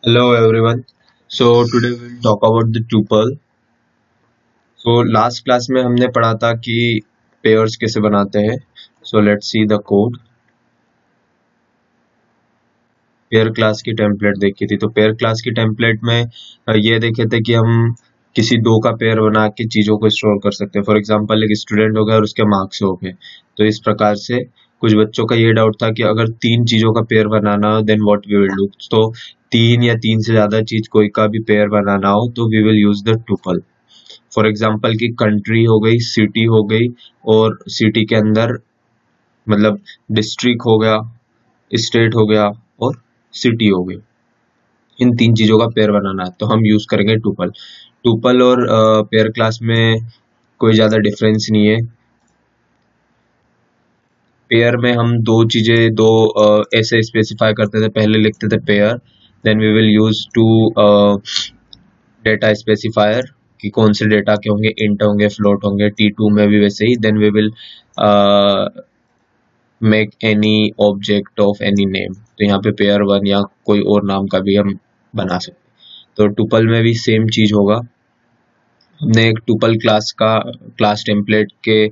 Hello everyone. So today we'll talk about the tuple. So last class में हमने पढ़ा था कि pairs कैसे बनाते हैं. So let's see the code. Pair class की टेम्पलेट देखी थी. तो पेयर क्लास की टेम्पलेट में ये देखे थे कि हम किसी दो का पेयर बना के चीजों को स्टोर कर सकते हैं. फॉर एग्जांपल एक स्टूडेंट हो गया और उसके मार्क्स हो गए. तो इस प्रकार से कुछ बच्चों का ये डाउट था कि अगर तीन चीजों का पेयर बनाना हो then what we will do. तो तीन या तीन से ज्यादा चीज कोई का भी पेयर बनाना हो तो we will use the tuple. For example की कंट्री हो गई, सिटी हो गई, और सिटी के अंदर मतलब डिस्ट्रिक्ट हो गया, स्टेट हो गया और सिटी हो गई. इन तीन चीजों का पेयर बनाना है तो हम यूज करेंगे टुपल. टुपल और पेयर क्लास में कोई ज्यादा डिफरेंस नहीं है. पेयर में हम दो ऐसे स्पेसिफाई करते थे. पहले लिखते थे pair, then we will use two data specifier कि कौन से डेटा के होंगे, इंट होंगे, फ्लोट होंगे. T2 में भी वैसे ही. Then we will make any object of any name. तो यहाँ पे पेयर वन या कोई और नाम का भी हम बना सकते. तो टुपल में भी सेम चीज होगा. हमने एक टुपल क्लास टेम्पलेट के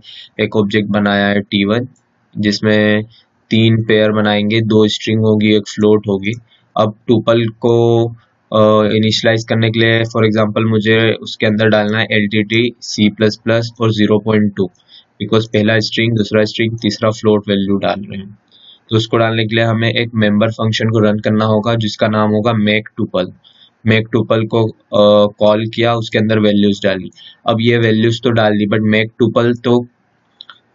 एक ऑब्जेक्ट बनाया है T1, जिसमें तीन पेयर बनाएंगे, दो स्ट्रिंग होगी, एक फ्लोट होगी. अब टुपल को इनिशियलाइज करने के लिए फॉर एग्जांपल मुझे उसके अंदर डालना है LTT C++ और 0.2, बिकॉज पहला स्ट्रिंग, दूसरा स्ट्रिंग, तीसरा फ्लोट वैल्यू डाल रहे हैं. तो उसको डालने के लिए हमें एक मेंबर फंक्शन को रन करना होगा जिसका नाम होगा मेक टुपल. मेक टुपल को कॉल किया, उसके अंदर वैल्यूज डाली. अब ये वैल्यूज तो डाल दी, बट मेक टुपल तो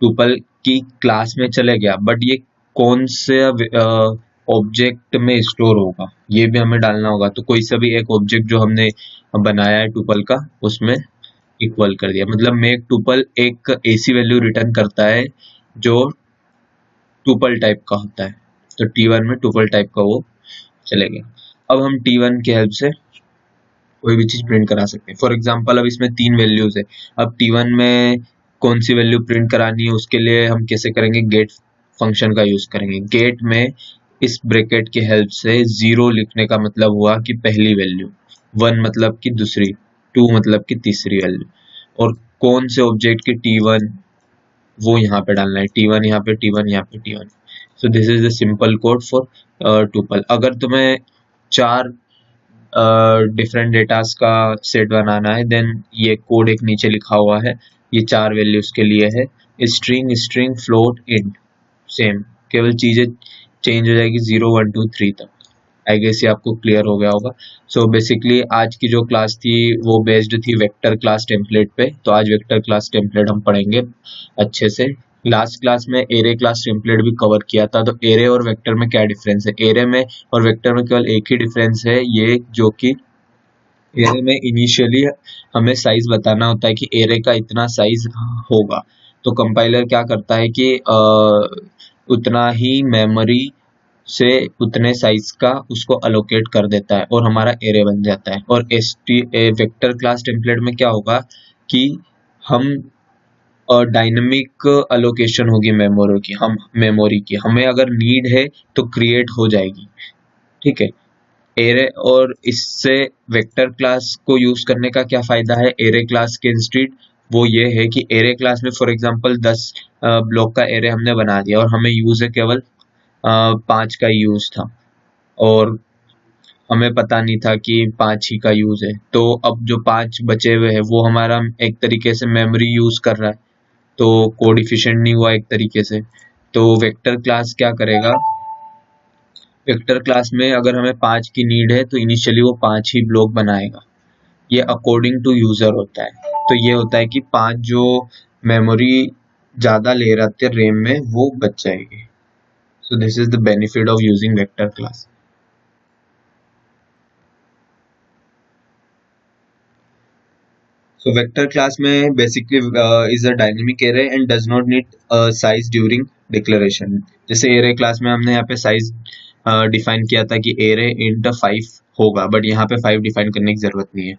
टुपल की क्लास में चले गया, बट ये कौन से ऑब्जेक्ट में स्टोर होगा ये भी हमें डालना होगा. तो कोई सा भी एक ऑब्जेक्ट जो हमने बनाया है टुपल का उसमें इक्वल कर दिया. मतलब मेक टुपल एक ऐसी वैल्यू रिटर्न करता है जो टुपल टाइप का होता है. तो T1 में टुपल टाइप का वो चले गया. अब हम T1 की हेल्प से कोई भी चीज प्रिंट करा सकते हैं. फॉर एग्जांपल अब इसमें तीन वैल्यूज है. अब T1 में कौन सी वैल्यू प्रिंट करानी है उसके लिए हम कैसे करेंगे, गेट फंक्शन का यूज करेंगे. गेट में इस ब्रैकेट की हेल्प से 0 लिखने का मतलब हुआ कि पहली वैल्यू, 1 मतलब कि दूसरी, 2 मतलब कि तीसरी वैल्यू, और कौन से ऑब्जेक्ट की T1 वो यहाँ पे डालना है. T1 यहाँ पे, T1 यहाँ पे, T1. So this is the simple code for tuple. अगर तुम्हें चार डिफरेंट डेटास का सेट बनाना है देन ये कोड एक नीचे लिखा हुआ है, ये चार वैल्यूज के लिए है. String, string, float, int, same, केवल चीजें चेंज हो जाएगी 0 1 2 3 तक. आई गेस ये आपको क्लियर हो गया होगा. सो बेसिकली आज की जो क्लास थी वो बेस्ड थी वेक्टर क्लास टेम्पलेट पे. तो आज वेक्टर क्लास टेम्पलेट हम पढ़ेंगे अच्छे से. लास्ट क्लास में एरे क्लास टेम्पलेट भी कवर किया था. तो एरे और वेक्टर में क्या डिफरेंस है, एरे में और वेक्टर में केवल एक ही डिफरेंस है, ये जो कि एरे में इनिशियली हमें साइज बताना होता है कि एरे का इतना साइज होगा. तो कंपाइलर क्या करता है कि उतना ही मेमोरी से उतने साइज का उसको अलोकेट कर देता है और हमारा एरे बन जाता है. और वेक्टर क्लास टेम्पलेट में क्या होगा कि हम डायनेमिक अलोकेशन होगी मेमोरी की हमें अगर नीड है तो क्रिएट हो जाएगी. ठीक है. एरे और इससे वेक्टर क्लास को यूज करने का क्या फायदा है एरे क्लास के इंस्टीड, वो ये है कि एरे क्लास में फॉर एग्जांपल 10 ब्लॉक का एरे हमने बना दिया और हमें यूज है केवल 5 का यूज था, और हमें पता नहीं था कि 5 ही का यूज है. तो अब जो 5 बचे हुए हैं वो हमारा एक तरीके से मेमोरी यूज कर रहा है, तो कोड इफिशिएंट नहीं हुआ एक तरीके से. तो वेक्टर क्लास क्या करेगा, वेक्टर क्लास में अगर हमें 5 की नीड है तो इनिशियली वो 5 ही ब्लॉक बनाएगा. ये अकॉर्डिंग टू यूजर होता है. तो ये होता है कि 5 जो मेमोरी ज्यादा ले रहे थे रैम में वो बच जाएगी. So this is the benefit of using vector class. So vector class में basically is a dynamic array and does not need size during declaration. जैसे array class में हमने यहाँ पे size डिफाइन किया था कि array int 5 होगा, बट यहाँ पे 5 डिफाइन करने की जरूरत नहीं है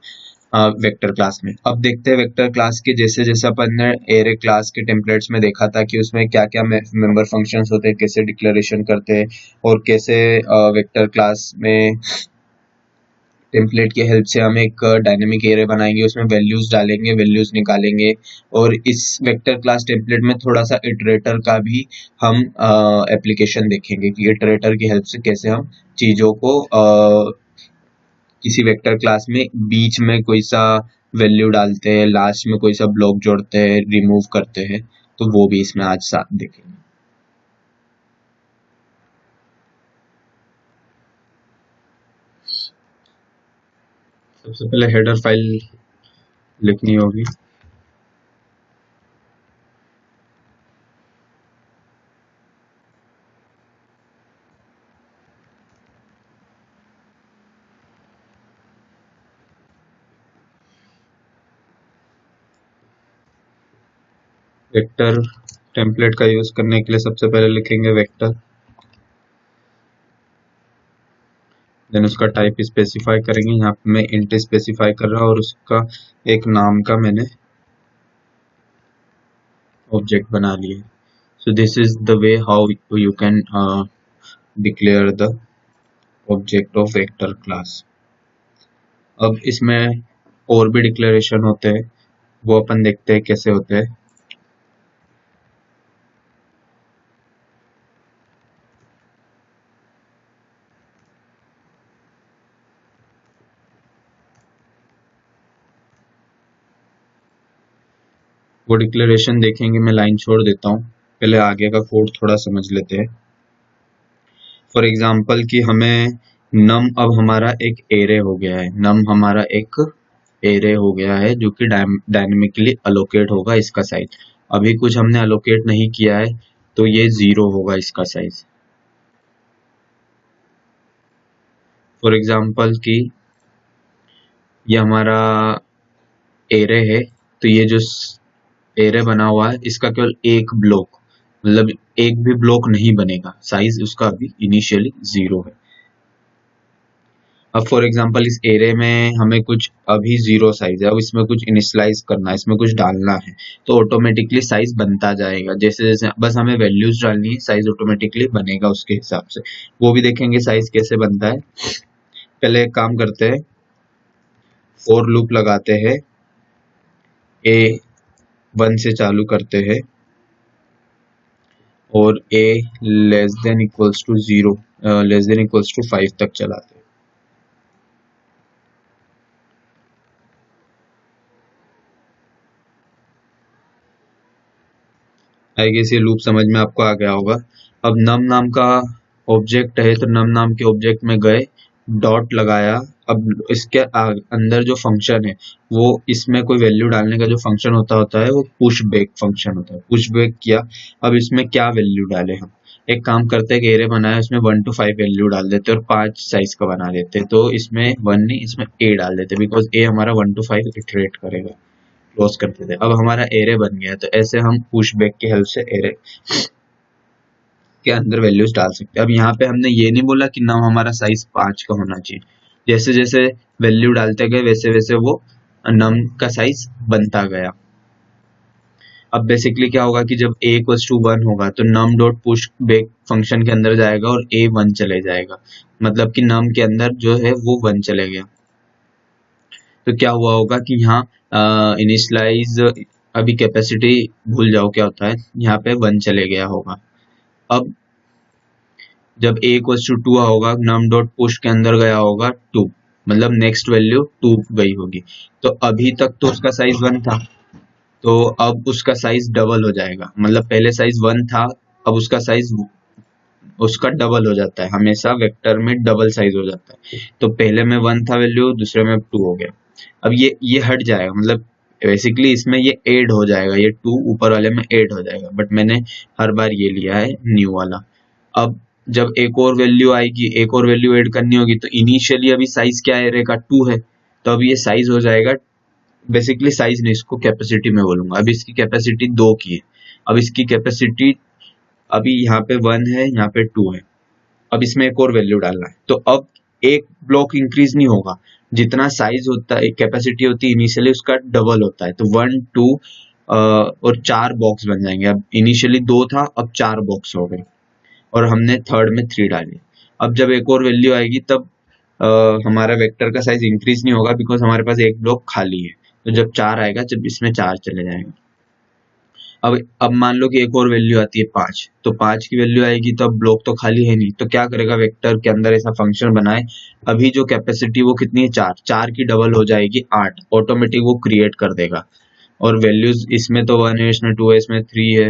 वेक्टर क्लास में. अब देखते हैं वेक्टर क्लास के जैसे जैसे अपन ने एरे क्लास के टेम्पलेट्स में देखा था कि उसमें क्या क्या मेंबर फंक्शंस होते हैं, कैसे डिक्लेरेशन करते हैं और कैसे वेक्टर क्लास में टेम्पलेट की हेल्प से हम एक डायनेमिक एरे बनाएंगे, उसमें वैल्यूज डालेंगे, वैल्यूज निकालेंगे। और इस वेक्टर क्लास टेम्पलेट में थोड़ा सा इटरेटर का भी हम एप्लीकेशन देखेंगे कि इटरेटर की हेल्प से कैसे हम चीजों को किसी वेक्टर क्लास में बीच में कोई सा वैल्यू डालते हैं, लास्ट में कोई सा ब्लॉक जोड़ते हैं, रिमूव करते हैं, तो वो भी इसमें आज साथ देखेंगे। सबसे पहले हेडर फाइल लिखनी होगी। वेक्टर टेम्पलेट का यूज करने के लिए सबसे पहले लिखेंगे वेक्टर, देन उसका टाइप स्पेसिफाई करेंगे। यहाँ पे मैं इंट स्पेसिफाई कर रहा हूँ और उसका एक नाम का मैंने ऑब्जेक्ट बना लिया। So this is the way how you can declare the object of vector class. अब इसमें और भी डिक्लेरेशन होते हैं, वो अपन देखते हैं कैसे होते हैं। वो डिक्लेरेशन देखेंगे, मैं लाइन छोड़ देता हूँ, पहले आगे का कोड थोड़ा समझ लेते हैं। फॉर एग्जाम्पल कि हमें नम अब हमारा एक एरे हो गया है, नम हमारा एक एरे हो गया है जो कि डायनेमिकली अलोकेट होगा इसका साइज। अभी कुछ हमने अलोकेट नहीं किया है तो ये 0 होगा इसका साइज। फॉर एग्जाम्पल कि ये हमारा एरे है, तो ये जो एरे बना हुआ है इसका केवल एक ब्लॉक, मतलब एक भी ब्लॉक नहीं बनेगा, साइज उसका अभी इनिशियली 0 है। अब फॉर एग्जांपल इस एरे में हमें कुछ अभी 0 साइज है, अब इसमें कुछ इनिशियलाइज करना है, इसमें कुछ डालना है, तो ऑटोमेटिकली साइज बनता जाएगा। जैसे जैसे बस हमें वैल्यूज डालनी है, साइज ऑटोमेटिकली बनेगा उसके हिसाब से। वो भी देखेंगे साइज कैसे बनता है। पहले एक काम करते हैं, फॉर लूप लगाते हैं, ए 1 से चालू करते हैं और a less than equals to 0 less than equals to 5 तक चलाते हैं। आई गेस ये लूप समझ में आपको आ गया होगा। अब नम नाम का ऑब्जेक्ट है, तो नम नाम के ऑब्जेक्ट में गए, डॉट लगाया। अब इसके अंदर जो फंक्शन है वो, इसमें कोई वैल्यू डालने का जो फंक्शन होता है वो पुश बैक फंक्शन होता है। पुश बैक किया, अब इसमें क्या वैल्यू डाले हम, एक काम करते हैं, एरे बनाया, इसमें 1 to 5 वैल्यू डाल देते हैं और 5 साइज का बना देते हैं। तो इसमें 1 नहीं, इसमें a डाल देते हैं, बिकॉज a हमारा 1 to 5 इटरेट करेगा। क्लोज करते थे, अब हमारा एरे बन गया। तो ऐसे हम पुश बैक की हेल्प से एरे के अंदर वैल्यूज डाल सकते हैं। अब यहाँ पे हमने ये नहीं बोला कि नाम हमारा साइज 5 का होना चाहिए, जैसे जैसे वैल्यू डालते गए वैसे वैसे वो नम का साइज बनता गया। अब बेसिकली क्या होगा कि जब a इक्वल्स टू 1 होगा तो num dot push back function के अंदर जाएगा और a 1 चले जाएगा, मतलब कि num के अंदर जो है वो 1 चले गया। तो क्या हुआ होगा कि यहाँ इनिशियलाइज, अभी कैपेसिटी भूल जाओ क्या होता है, यहाँ पे 1 चले गया होगा। अब जब a इक्वल्स टू 2 होगा, num डॉट पुश के अंदर गया होगा 2, मतलब नेक्स्ट वैल्यू 2 गई होगी। तो अभी तक तो उसका साइज 1 था, तो अब उसका साइज डबल हो जाएगा, मतलब पहले साइज 1 था, अब उसका साइज उसका डबल हो जाता है। हमेशा वेक्टर में डबल साइज हो जाता है। तो पहले में 1 था वैल्यू, दूसरे में 2 हो गया। अब ये हट जाएगा, मतलब बेसिकली इसमें ये ऐड हो जाएगा, ये 2 ऊपर वाले में ऐड हो जाएगा, बट मैंने हर बार ये लिया है न्यू वाला। अब जब एक और वैल्यू आएगी, एक और वैल्यू ऐड करनी होगी, तो इनिशियली अभी साइज क्या है, एरे का 2 है, तो अब ये साइज हो जाएगा, बेसिकली साइज नहीं, इसको कैपेसिटी में बोलूंगा। अब इसकी कैपेसिटी 2 की है, अब इसकी कैपेसिटी अभी यहाँ पे 1 है, यहाँ पे 2 है, अब इसमें एक और वैल्यू डालना है। तो अब एक ब्लॉक इंक्रीज नहीं होगा, जितना साइज होता है, कैपेसिटी होती है इनिशियली, उसका डबल होता है। तो 1 2 और 4 बॉक्स बन जाएंगे। अब इनिशियली 2 था, अब 4 बॉक्स हो गए, और हमने थर्ड में 3 डाली। अब जब एक और वैल्यू आएगी तब हमारा वेक्टर का साइज इंक्रीज नहीं होगा, बिकॉज हमारे पास एक ब्लॉक खाली है। तो जब 4 आएगा, जब इसमें 4 चले जाएंगे। अब मान लो कि एक और वैल्यू आती है 5, तो 5 की वैल्यू आएगी, तो अब ब्लॉक तो खाली है नहीं, तो क्या करेगा, वेक्टर के अंदर ऐसा फंक्शन बनाए। अभी जो कैपेसिटी वो कितनी है, 4, 4 की डबल हो जाएगी 8, ऑटोमेटिक वो क्रिएट कर देगा। और वैल्यूज इसमें तो 1 है, इसमें 2 है, इसमें 3 है,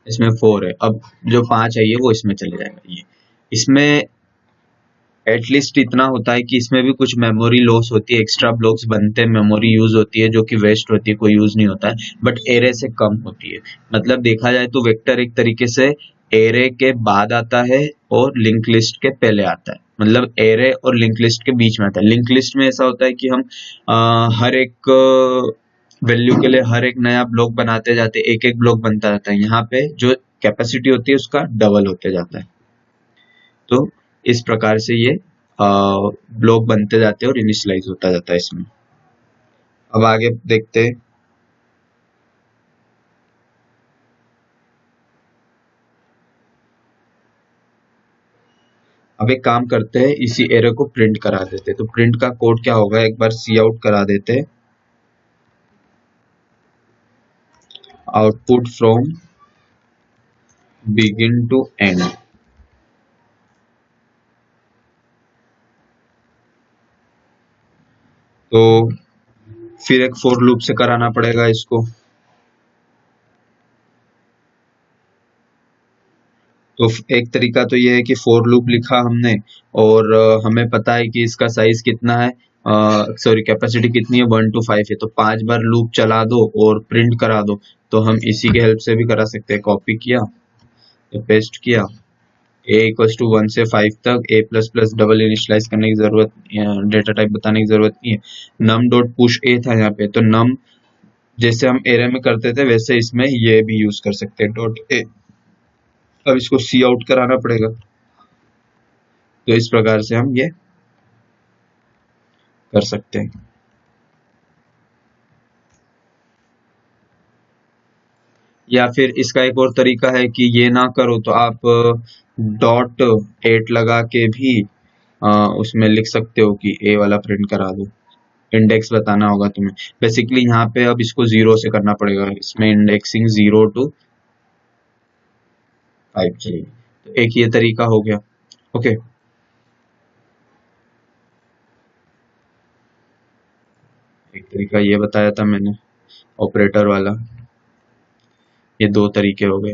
इसमें 4 है। अब जो 5 है ये वो इसमें चले जाएगा। ये इसमें एटलीस्ट इतना होता है कि इसमें भी कुछ मेमोरी लॉस होती है, एक्स्ट्रा ब्लॉक्स बनते हैं, मेमोरी यूज होती है जो कि वेस्ट होती है, कोई यूज नहीं होता है, बट एरे से कम होती है। मतलब देखा जाए तो वेक्टर एक तरीके से एरे के बाद आता है और लिंक लिस्ट के पहले आता है। मतलब एरे और लिंक लिस्ट के बीच में आता है। लिंक लिस्ट में ऐसा होता है कि हम हर एक वैल्यू के लिए हर एक नया ब्लॉक बनाते जाते, एक एक ब्लॉक बनता जाता है। यहाँ पे जो कैपेसिटी होती है उसका डबल होते जाता है। तो इस प्रकार से ये ब्लॉक बनते जाते हैं और इनिशियलाइज होता जाता है इसमें। अब आगे देखते हैं। अब एक काम करते हैं, इसी एरे को प्रिंट करा देते हैं। तो प्रिंट का कोड क्या होगा, एक बार सी आउट करा देते हैं, output from begin to end. तो फिर एक फॉर लूप से कराना पड़ेगा इसको। तो एक तरीका तो ये है कि फॉर लूप लिखा हमने, और हमें पता है कि इसका साइज कितना है, सॉरी कैपेसिटी कितनी है, 1 to 5 है। तो 5 बार लूप चला दो और प्रिंट करा दो। तो हम इसी के हेल्प से भी करा सकते हैं। कॉपी किया, तो पेस्ट किया, a इक्वल्स टू 1 से 5 तक a plus plus double initialise करने की जरूरत, डेटा टाइप बताने की जरूरत नहीं है। नम डॉट पुश a था यहाँ पे, तो नम जैसे हम एरे में करते थे वैसे इसमें ये भी यूज कर सकते हैं, डॉट a। अब इसको सी आउट कराना पड़ेगा। तो इस प्रकार से हम ये कर सकते हैं। या फिर इसका एक और तरीका है कि ये ना करो तो आप डॉट 8 लगा के भी उसमें लिख सकते हो कि ए वाला प्रिंट करा दो। इंडेक्स बताना होगा तुम्हें। बेसिकली यहाँ पे अब इसको 0 से करना पड़ेगा, इसमें इंडेक्सिंग 0 to 5 चाहिए। तो एक ये तरीका हो गया। ओके, एक तरीका ये बताया था मैंने ऑपरेटर वाला। ये 2 तरीके हो गए।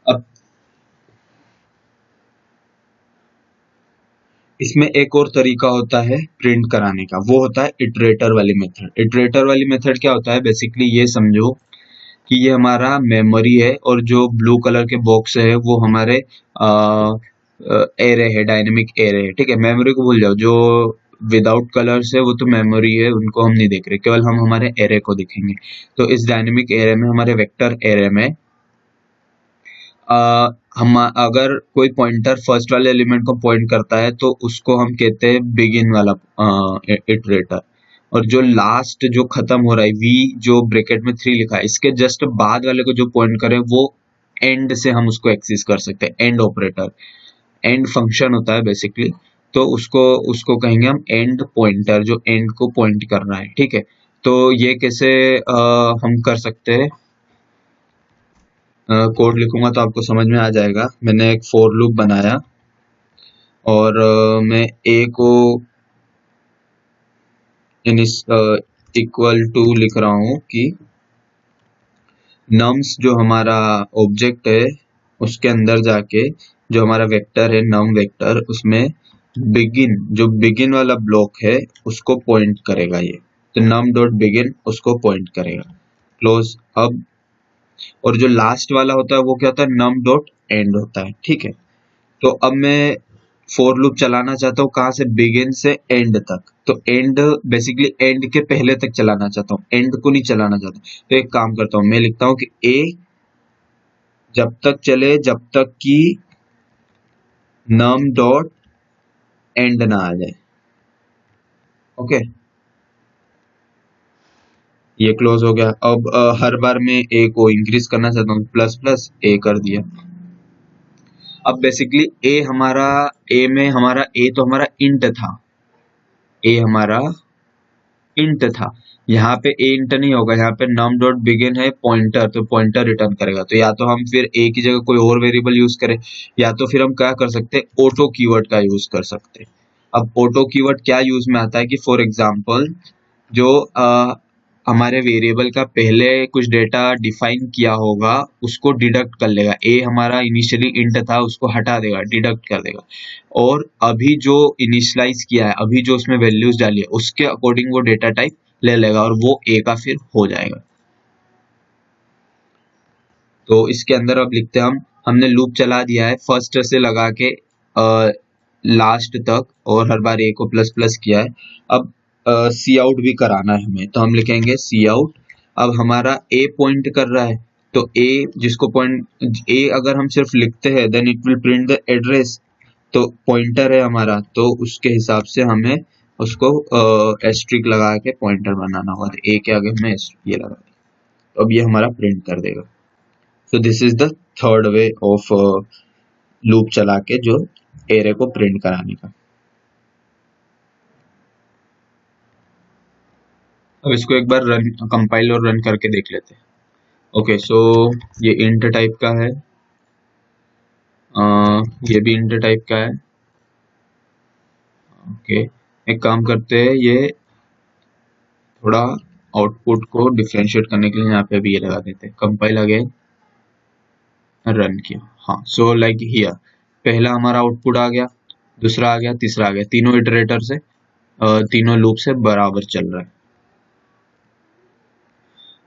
अब इसमें एक और तरीका होता है प्रिंट कराने का, वो होता है इटरेटर वाली मेथड। इटरेटर वाली मेथड क्या होता है, बेसिकली ये समझो कि ये हमारा मेमोरी है और जो ब्लू कलर के बॉक्स है वो हमारे एरे है, डायनेमिक एरे है। ठीक है, मेमोरी को भूल जाओ, जो विदाउट कलर्स है वो तो मेमोरी है, उनको हम नहीं देख रहे, केवल हम हमारे एरे को देखेंगे। तो इस डायनेमिक एरे में, हमारे वेक्टर एरे में हम अगर कोई पॉइंटर फर्स्ट वाले एलिमेंट को पॉइंट करता है तो उसको हम कहते हैं बिगिन वाला इटरेटर। और जो लास्ट जो खत्म हो रहा है, वी जो ब्रैकेट में 3 लिखा है, इसके जस्ट बाद वाले को जो पॉइंट करे वो एंड से हम उसको एक्सेस कर सकते हैं। एंड ऑपरेटर, एंड फंक्शन होता है बेसिकली। तो उसको उसको कहेंगे हम एंड पॉइंटर, जो एंड को पॉइंट कर रहा है। ठीक है, तो ये कैसे हम कर सकते हैं, कोड लिखूंगा तो आपको समझ में आ जाएगा। मैंने एक फॉर लूप बनाया और मैं a को इक्वल टू लिख रहा हूं कि नम्स जो हमारा ऑब्जेक्ट है उसके अंदर जाके जो हमारा वेक्टर है नम वेक्टर, उसमें बिगिन, जो बिगिन वाला ब्लॉक है उसको पॉइंट करेगा ये। तो नम डॉट बिगिन उसको पॉइंट करेगा, क्लोज। अब और जो लास्ट वाला होता है वो क्या होता है, नम डॉट एंड होता है। ठीक है, तो अब मैं फॉर लूप चलाना चाहता हूँ कहाँ से, बिगिन से एंड तक। तो एंड बेसिकली एंड के पहले तक चलाना चाहता हूँ, एंड को नहीं चलाना चाहता। तो एक काम करता हूँ, मैं लिखता हूँ कि ए जब तक चले जब तक कि नम डॉट एंड ना आ जाए। ओके, ये क्लोज हो गया। अब हर बार मैं ए को इंक्रीज करना चाहता हूँ, प्लस प्लस ए कर दिया। अब बेसिकली ए में हमारा ए तो हमारा इंट था, ए हमारा इंट था। यहाँ पे ए इंट नहीं होगा, यहाँ पे num डॉट बिगिन है पॉइंटर, तो पॉइंटर रिटर्न करेगा। तो या तो हम फिर ए की जगह कोई और वेरिएबल यूज करें, या तो फिर हम क्या कर सकते हैं, ऑटो कीवर्ड का यूज कर सकते हैं। अब ऑटो कीवर्ड क्या यूज में आता है कि फॉर एग्जाम्पल जो हमारे वेरिएबल का पहले कुछ डेटा डिफाइन किया होगा उसको डिडक्ट कर लेगा। ए हमारा इनिशियली इंट था, उसको हटा देगा, डिडक्ट कर देगा। और अभी जो इनिशियलाइज किया है, अभी जो उसमें वैल्यूज डाली है, उसके अकॉर्डिंग वो डेटा टाइप ले लेगा और वो ए का फिर हो जाएगा। तो इसके अंदर अब लिखते हैं हमने लूप चला दिया है फर्स्ट से लगा के लास्ट तक, और हर बार ए को प्लस प्लस किया है। अब सी आउट भी कराना है हमें, तो हम लिखेंगे सी आउट। अब हमारा ए पॉइंट कर रहा है, तो ए जिसको पॉइंट ए अगर हम सिर्फ लिखते हैं then it will print the address, तो पॉइंटर है हमारा, तो उसके हिसाब से हमें उसको एस्ट्रिक लगा के पॉइंटर बनाना होगा। तो ए के आगे हमें ये लगा दिया, तो अब ये हमारा प्रिंट कर देगा। So this is the third way of loop चला के जो एरे को प्रिंट कराने का। अब इसको एक बार रन कंपाइल और रन करके देख लेते हैं। ओके, सो ये इंट टाइप का है, ये भी इंट टाइप का है। ओके, एक काम करते हैं, ये थोड़ा आउटपुट को डिफरेंशिएट करने के लिए यहाँ पे भी ये लगा देते हैं। कंपाइल अगेन, रन किया। हाँ, सो लाइक हियर पहला हमारा आउटपुट आ गया, दूसरा आ गया, तीसरा आ गया, तीनों इटरेटर से तीनों लूप से बराबर चल रहा है।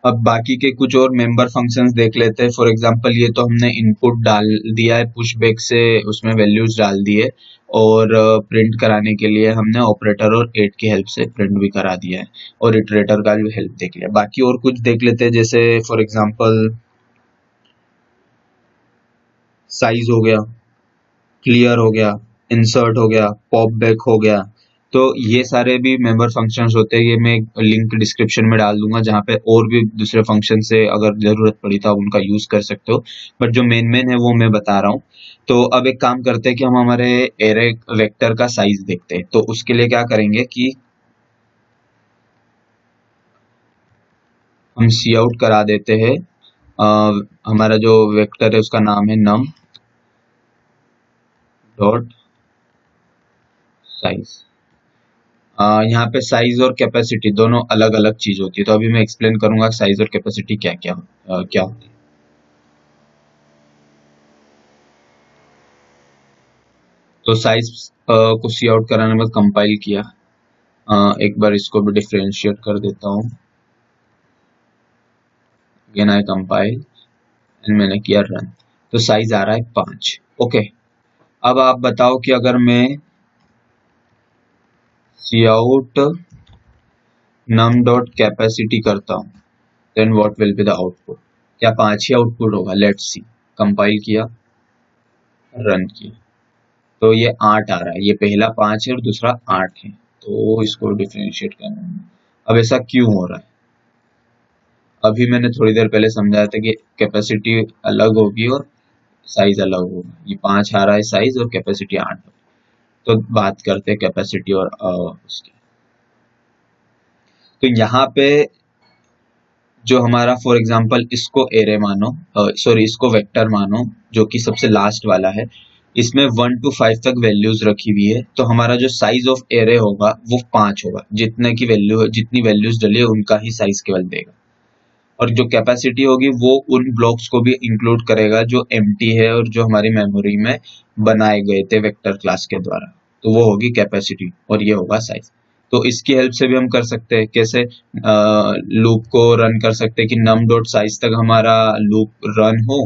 अब बाकी के कुछ और मेंबर फंक्शंस देख लेते हैं। फॉर एग्जांपल ये तो हमने इनपुट डाल दिया है, पुश बैक से उसमें वैल्यूज डाल दिए, और प्रिंट कराने के लिए हमने ऑपरेटर और एट की हेल्प से प्रिंट भी करा दिया है, और इटरेटर का भी हेल्प देख लिया। बाकी और कुछ देख लेते हैं, जैसे फॉर एग्जांपल साइज हो गया, क्लियर हो गया, इंसर्ट हो गया, पॉप बैक हो गया। तो ये सारे भी मेंबर फंक्शंस होते हैं। ये मैं लिंक डिस्क्रिप्शन में डाल दूंगा, जहाँ पे और भी दूसरे फंक्शन से अगर जरूरत पड़ी तो आप उनका यूज कर सकते हो, बट जो मेन मेन है वो मैं बता रहा हूँ। तो अब एक काम करते हैं कि हम हमारे एरे वेक्टर का साइज देखते हैं। तो उसके लिए क्या करेंगे कि हम सी आउट करा देते हैं, हमारा जो वेक्टर है उसका नाम है num डॉट साइज। यहाँ पे साइज और कैपेसिटी दोनों अलग अलग चीज होती है, तो अभी मैं एक्सप्लेन करूंगा साइज और कैपेसिटी क्या क्या क्या होती है। तो साइज को सी आउट कराने में कंपाइल किया, एक बार इसको भी डिफरेंशिएट कर देता हूँ। अगेन आई कंपाइल एंड मैंने किया रन, तो साइज आ रहा है 5। ओके, अब आप बताओ कि अगर मैं C out num dot capacity करता हूँ, then what will be the output? क्या 5 ही आउटपुट होगा? Let's see. कंपाइल किया, रन किया, तो ये 8 आ रहा है। ये पहला 5 है और दूसरा 8 है, तो इसको डिफरेंशिएट करना है। अब ऐसा क्यों हो रहा है? अभी मैंने थोड़ी देर पहले समझाया था कि कैपेसिटी अलग होगी और साइज अलग होगा। ये 5 आ रहा है साइज, और कैपेसिटी 8। तो बात करते हैं कैपेसिटी और उसकी। तो यहाँ पे जो हमारा फॉर एग्जांपल इसको एरे मानो, सॉरी इसको वेक्टर मानो, जो कि सबसे लास्ट वाला है, इसमें 1 to 5 तक वैल्यूज रखी हुई है। तो हमारा जो साइज ऑफ एरे होगा वो 5 होगा, जितने की वैल्यू जितनी वैल्यूज डली है उनका ही साइज केवल देगा। और जो कैपेसिटी होगी वो उन ब्लॉक्स को भी इंक्लूड करेगा जो एम्प्टी है और जो हमारी मेमोरी में बनाए गए थे वेक्टर क्लास के द्वारा, तो वो होगी कैपेसिटी, और ये होगा साइज। तो इसकी हेल्प से भी हम कर सकते हैं, कैसे लूप को रन कर सकते हैं कि num डॉट साइज तक हमारा लूप रन हो,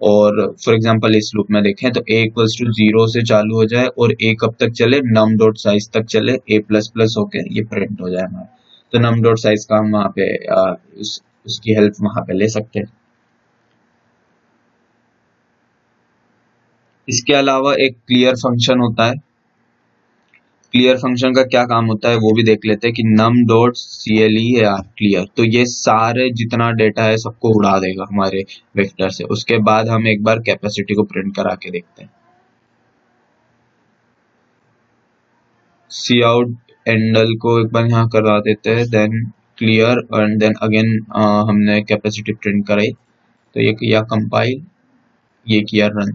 और फॉर एग्जांपल इस लूप में देखें तो a इक्वल्स टू 0 से चालू हो जाए और a कब तक चले, num डॉट साइज तक चले, a प्लस प्लस होके ये प्रिंट हो जाए हमारा। तो num डॉट साइज का हम वहाँ पे उसकी हेल्प वहां पे ले सकते हैं। इसके अलावा एक क्लियर फंक्शन होता है, क्लियर फंक्शन का क्या काम होता है वो भी देख लेते हैं कि num डॉट cle है यार क्लियर, तो ये सारे जितना डेटा है सबको उड़ा देगा हमारे वेक्टर से। उसके बाद हम एक बार कैपेसिटी को प्रिंट करा के देखते हैं। सी आउट एंडल को एक बार यहाँ करा देते हैं, then clear and then again हमने कैपेसिटी प्रिंट कराई, तो ये किया कंपाइल, ये किया रन।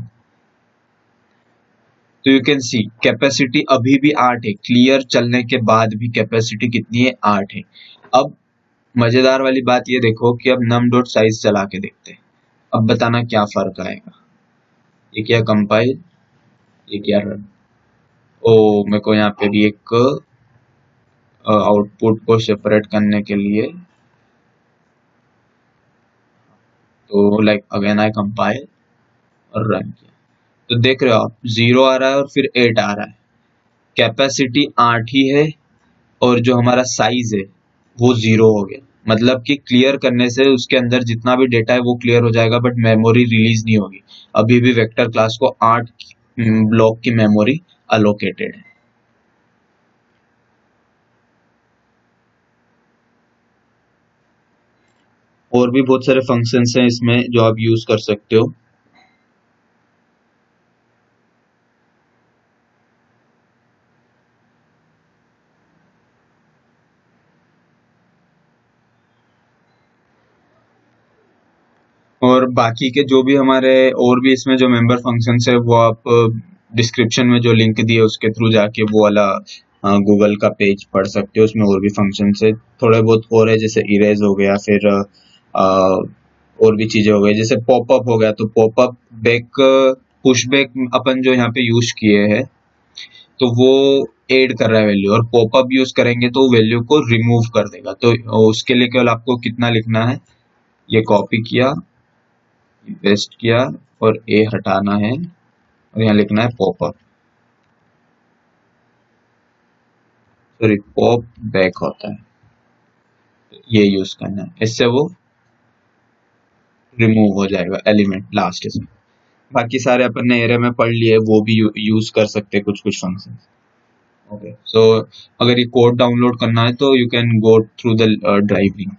तो यू कैन सी कैपेसिटी अभी भी 8 है, क्लियर चलने के बाद भी कैपेसिटी कितनी है, 8 है। अब मजेदार वाली बात ये देखो कि अब num डॉट साइज चला के देखते हैं, अब बताना क्या फर्क आएगा। ये किया कंपाइल, ये किया रन। ओ मेरे को यहाँ पे भी एक आउटपुट को सेपरेट करने के लिए, तो लाइक अगेन आई कंपाइल और रन किया, तो देख रहे हो आप 0 आ रहा है और फिर 8 आ रहा है। कैपेसिटी 8 ही है और जो हमारा साइज है वो 0 हो गया, मतलब कि क्लियर करने से उसके अंदर जितना भी डेटा है वो क्लियर हो जाएगा, बट मेमोरी रिलीज नहीं होगी। अभी भी वेक्टर क्लास को 8 ब्लॉक की मेमोरी अलोकेटेड है। और भी बहुत सारे फंक्शंस हैं इसमें जो आप यूज कर सकते हो। और बाकी के जो भी हमारे और भी इसमें जो मेंबर फंक्शंस है वो आप डिस्क्रिप्शन में जो लिंक दिए उसके थ्रू जाके वो वाला गूगल का पेज पढ़ सकते हो, उसमें और भी फंक्शंस है थोड़े बहुत और है, जैसे इरेज हो गया, फिर और भी चीजें हो गई, जैसे पॉपअप हो गया। तो पॉपअप बैक पुश बैक अपन जो यहाँ पे यूज किए हैं तो वो ऐड कर रहा है वैल्यू, और पॉपअप यूज करेंगे तो वैल्यू को रिमूव कर देगा। तो उसके लिए केवल आपको कितना लिखना है, ये कॉपी किया, पेस्ट किया और ए हटाना है और यहाँ लिखना है पॉपअप, सॉरी पॉप बैक होता है, ये यूज करना है, इससे वो रिमूव हो जाएगा एलिमेंट लास्ट से। बाकी सारे अपन ने एरे में पढ़ लिए, वो भी यूज कर सकते हैं कुछ कुछ फंक्शन। ओके, सो अगर ये कोड डाउनलोड करना है तो you can go through the drive link.